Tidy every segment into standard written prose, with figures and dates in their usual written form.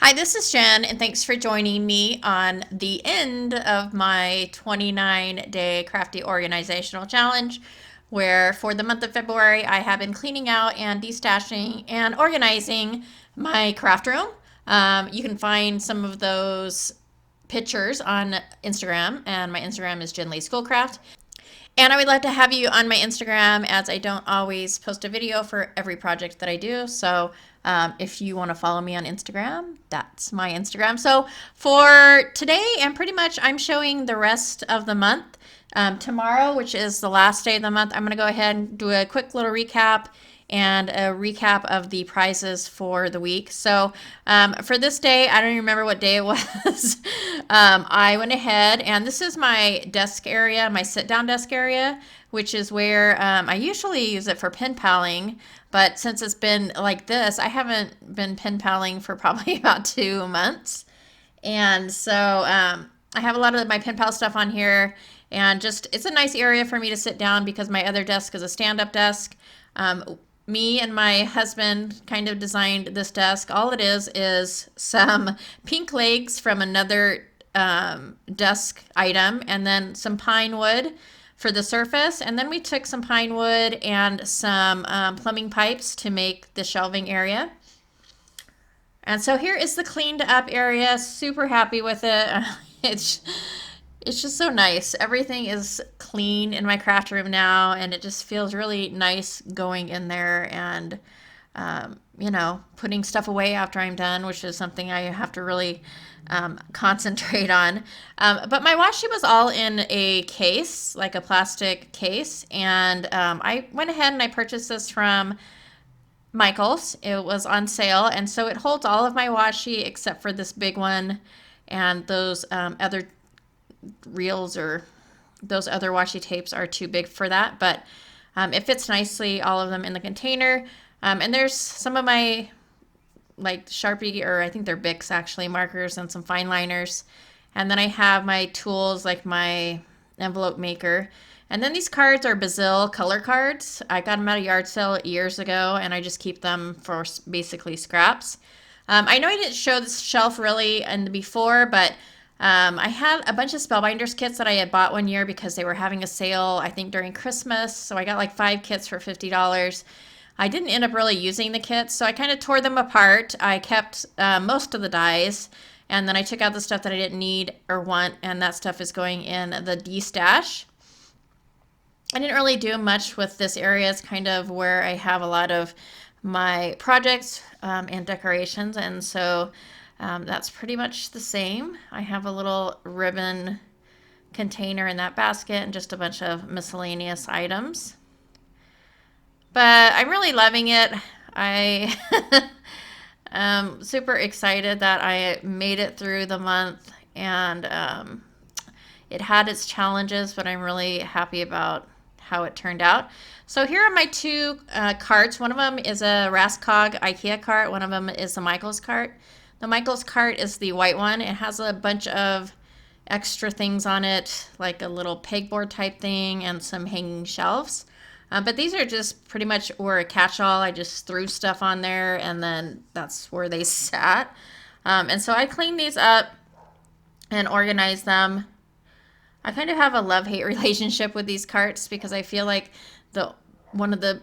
Hi, this is Jen, and thanks for joining me on the end of my 29-day Crafty Organizational Challenge, where for the month of February, I have been cleaning out and destashing and organizing my craft room. You can find some of those pictures on Instagram, and my Instagram is Jen Lee Schoolcraft. And I would like to have you on my Instagram as I don't always post a video for every project that I do. So if you want to follow me on Instagram, that's my Instagram. So for today, and pretty much I'm showing the rest of the month. Tomorrow, which is the last day of the month, I'm going to go ahead and do a quick little recap and a recap of the prizes for the week. So for this day, I don't even remember what day it was. I went ahead, and this is my desk area, my sit-down desk area, which is where I usually use it for pen paling. But since it's been like this, I haven't been pen paling for probably about 2 months. And so I have a lot of my pen pal stuff on here, and just it's a nice area for me to sit down because my other desk is a stand-up desk. Me and my husband kind of designed this desk. All it is some pink legs from another desk item, and then some pine wood for the surface. And then we took some pine wood and some plumbing pipes to make the shelving area. And so here is the cleaned up area. Super happy with it. It's it's just so nice. Everything is clean in my craft room now, and it just feels really nice going in there and, putting stuff away after I'm done, which is something I have to really concentrate on. But my washi was all in a case, like a plastic case, and I went ahead and I purchased this from Michael's. It was on sale, and so it holds all of my washi except for this big one and those other reels, or those other washi tapes are too big for that, but it fits nicely, all of them in the container. And there's some of my like Sharpie, or I think they're Bics actually, markers and some fine liners. And then I have my tools like my envelope maker. And then these cards are Basil color cards. I got them at a yard sale years ago, and I just keep them for basically scraps. I know I didn't show this shelf really in the before, but I had a bunch of Spellbinders kits that I had bought one year because they were having a sale, I think during Christmas. So I got like 5 kits for $50. I didn't end up really using the kits, so I kind of tore them apart. I kept most of the dies, and then I took out the stuff that I didn't need or want, and that stuff is going in the D-stash. I didn't really do much with this area. It's kind of where I have a lot of my projects and decorations, and so that's pretty much the same. I have a little ribbon container in that basket and just a bunch of miscellaneous items. But I'm really loving it. I am super excited that I made it through the month, and it had its challenges, but I'm really happy about how it turned out. So here are my two carts. One of them is a Raskog Ikea cart. One of them is the Michaels cart. The Michaels cart is the white one. It has a bunch of extra things on it, like a little pegboard type thing and some hanging shelves. But these are just pretty much were a catch-all. I just threw stuff on there, and then that's where they sat. And so I cleaned these up and organized them. I kind of have a love-hate relationship with these carts because I feel like one of the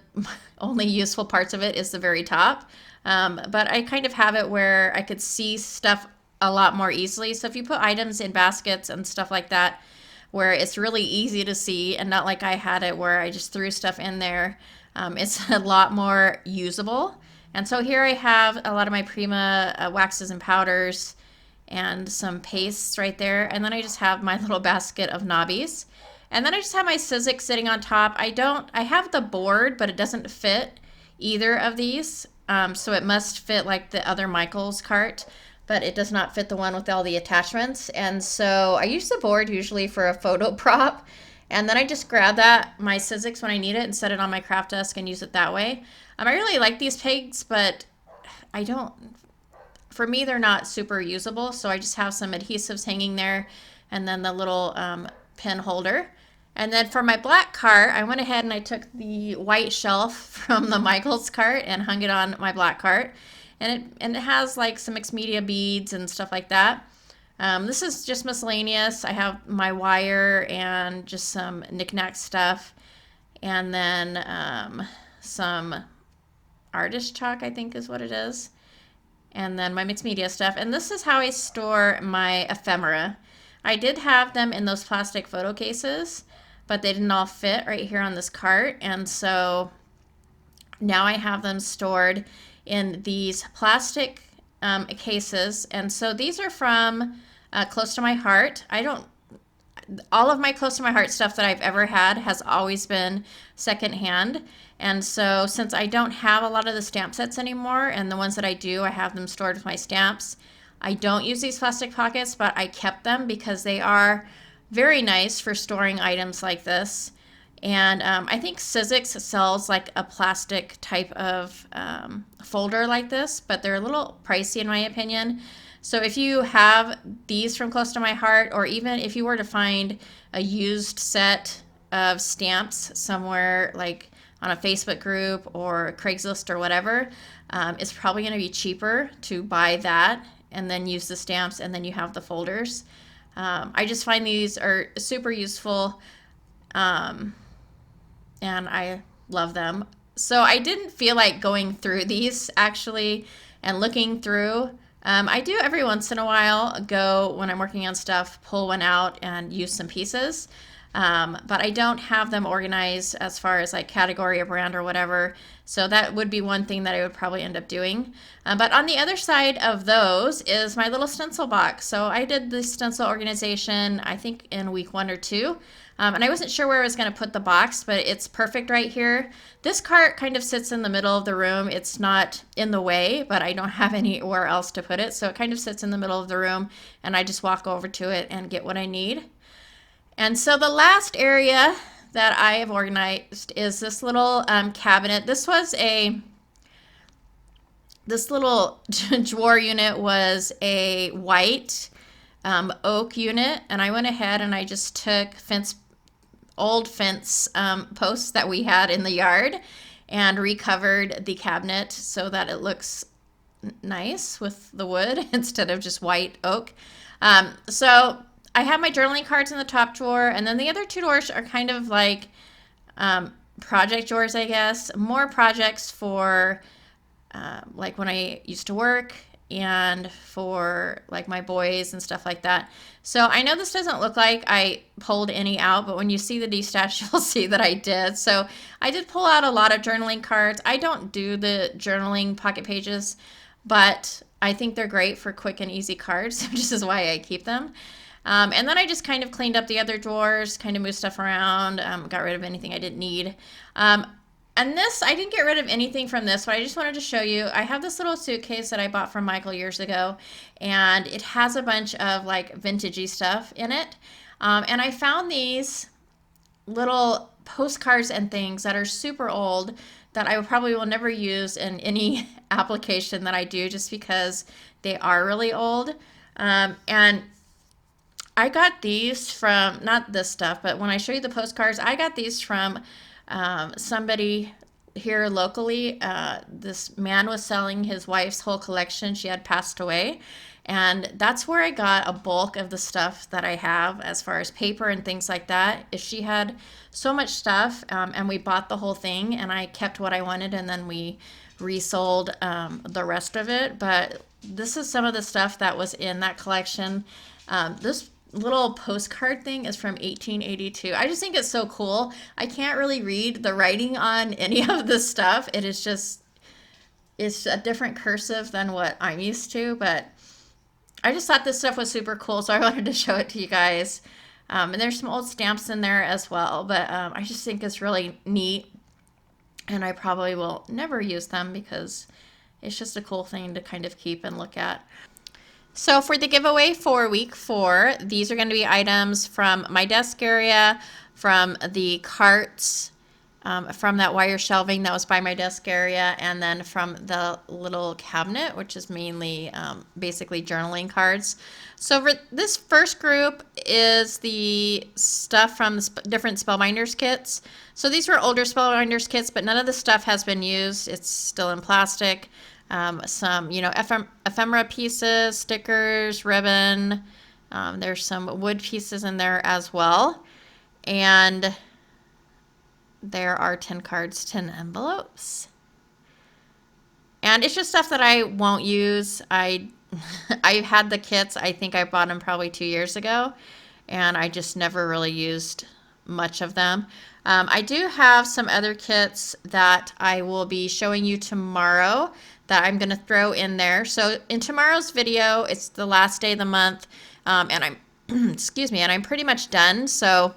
only useful parts of it is the very top. But I kind of have it where I could see stuff a lot more easily. So if you put items in baskets and stuff like that, where it's really easy to see, and not like I had it where I just threw stuff in there, it's a lot more usable. And so here I have a lot of my Prima waxes and powders and some pastes right there. And then I just have my little basket of knobbies. And then I just have my Sizzix sitting on top. I have the board, but it doesn't fit either of these. So it must fit like the other Michaels cart, but it does not fit the one with all the attachments. And so I use the board usually for a photo prop. And then I just grab my Sizzix when I need it and set it on my craft desk and use it that way. I really like these pegs, but for me, they're not super usable. So I just have some adhesives hanging there, and then the little pen holder. And then for my black cart, I went ahead and I took the white shelf from the Michaels cart and hung it on my black cart. and it has like some mixed media beads and stuff like that. This is just miscellaneous. I have my wire and just some knickknack stuff, and then some artist chalk, I think is what it is, and then my mixed media stuff. And this is how I store my ephemera. I did have them in those plastic photo cases, but they didn't all fit right here on this cart, and so now I have them stored in these plastic cases. And so these are from Close to My Heart. All of my Close to My Heart stuff that I've ever had has always been secondhand. And so since I don't have a lot of the stamp sets anymore, and the ones that I do, I have them stored with my stamps. I don't use these plastic pockets, but I kept them because they are very nice for storing items like this. And I think Sizzix sells like a plastic type of folder like this, but they're a little pricey in my opinion. So if you have these from Close to My Heart, or even if you were to find a used set of stamps somewhere like on a Facebook group or Craigslist or whatever, it's probably going to be cheaper to buy that and then use the stamps, and then you have the folders. I just find these are super useful. And I love them. So I didn't feel like going through these actually and looking through. I do every once in a while go, when I'm working on stuff, pull one out and use some pieces. But I don't have them organized as far as like category or brand or whatever. So that would be one thing that I would probably end up doing. But on the other side of those is my little stencil box. So I did the stencil organization, I think in week 1 or 2. And I wasn't sure where I was going to put the box, but it's perfect right here. This cart kind of sits in the middle of the room. It's not in the way, but I don't have anywhere else to put it. So it kind of sits in the middle of the room, and I just walk over to it and get what I need. And so the last area that I have organized is this little cabinet. This little drawer unit was a white oak unit, and I went ahead and I just took old fence posts that we had in the yard and recovered the cabinet so that it looks nice with the wood instead of just white oak. So I have my journaling cards in the top drawer, and then the other 2 drawers are kind of like project drawers, I guess. More projects for like when I used to work, and for like my boys and stuff like that. So I know this doesn't look like I pulled any out, but when you see the destash, you'll see that I did. So I did pull out a lot of journaling cards. I don't do the journaling pocket pages, but I think they're great for quick and easy cards, which is why I keep them. And then I just kind of cleaned up the other drawers, kind of moved stuff around, got rid of anything I didn't need. And this, I didn't get rid of anything from this, but I just wanted to show you. I have this little suitcase that I bought from Michael years ago, and it has a bunch of like vintagey stuff in it. And I found these little postcards and things that are super old that I probably will never use in any application that I do, just because they are really old. And I got these from, not this stuff, but when I show you the postcards, I got these from somebody here locally. This man was selling his wife's whole collection. She had passed away, and that's where I got a bulk of the stuff that I have as far as paper and things like that. If she had so much stuff, and we bought the whole thing, and I kept what I wanted, and then we resold the rest of it. But this is some of the stuff that was in that collection. This little postcard thing is from 1882. I just think it's so cool. I can't really read the writing on any of this stuff. It is just, it's a different cursive than what I'm used to, but I just thought this stuff was super cool, so I wanted to show it to you guys. And there's some old stamps in there as well, but I just think it's really neat, and I probably will never use them because it's just a cool thing to kind of keep and look at. So for the giveaway for week 4, these are going to be items from my desk area, from the carts, from that wire shelving that was by my desk area, and then from the little cabinet, which is mainly basically journaling cards. So for this first group is the stuff from the different Spellbinders kits. So these were older Spellbinders kits, but none of the stuff has been used. It's still in plastic. some, ephemera pieces, stickers, ribbon. There's some wood pieces in there as well. And there are 10 cards, 10 envelopes. And it's just stuff that I won't use. I had the kits. I think I bought them probably 2 years ago, and I just never really used much of them. I do have some other kits that I will be showing you tomorrow that I'm going to throw in there. So in tomorrow's video, it's the last day of the month, and I'm excuse me, and I'm pretty much done. So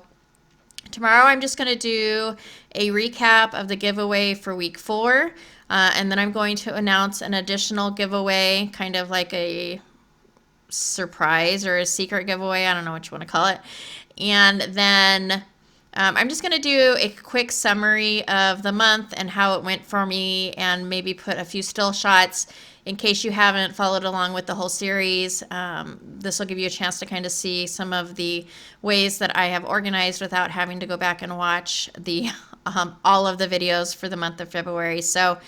tomorrow I'm just going to do a recap of the giveaway for week 4, and then I'm going to announce an additional giveaway, kind of like a surprise or a secret giveaway. I don't know what you want to call it. And then I'm just going to do a quick summary of the month and how it went for me, and maybe put a few still shots in case you haven't followed along with the whole series. This will give you a chance to kind of see some of the ways that I have organized without having to go back and watch the all of the videos for the month of February. So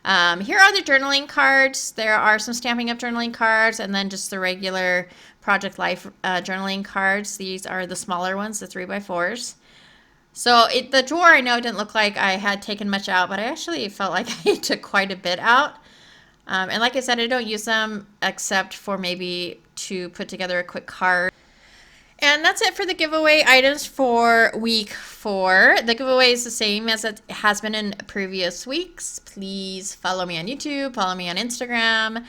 here are the journaling cards. There are some Stampin' Up! Journaling cards, and then just the regular Project Life journaling cards. These are the smaller ones, the 3x4s. So the drawer, I know, didn't look like I had taken much out, but I actually felt like I took quite a bit out. And like I said, I don't use them except for maybe to put together a quick card. And that's it for the giveaway items for week 4. The giveaway is the same as it has been in previous weeks. Please follow me on YouTube, follow me on Instagram.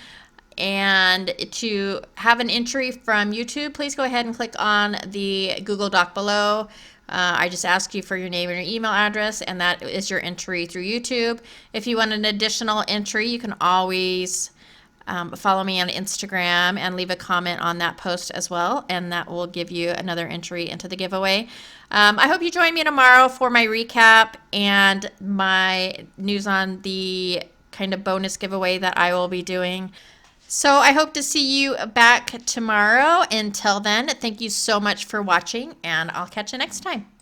And to have an entry from YouTube, please go ahead and click on the Google Doc below. I just ask you for your name and your email address, and that is your entry through YouTube. If you want an additional entry, you can always follow me on Instagram and leave a comment on that post as well, and that will give you another entry into the giveaway. I hope you join me tomorrow for my recap and my news on the kind of bonus giveaway that I will be doing. So I hope to see you back tomorrow. Until then, thank you so much for watching, and I'll catch you next time.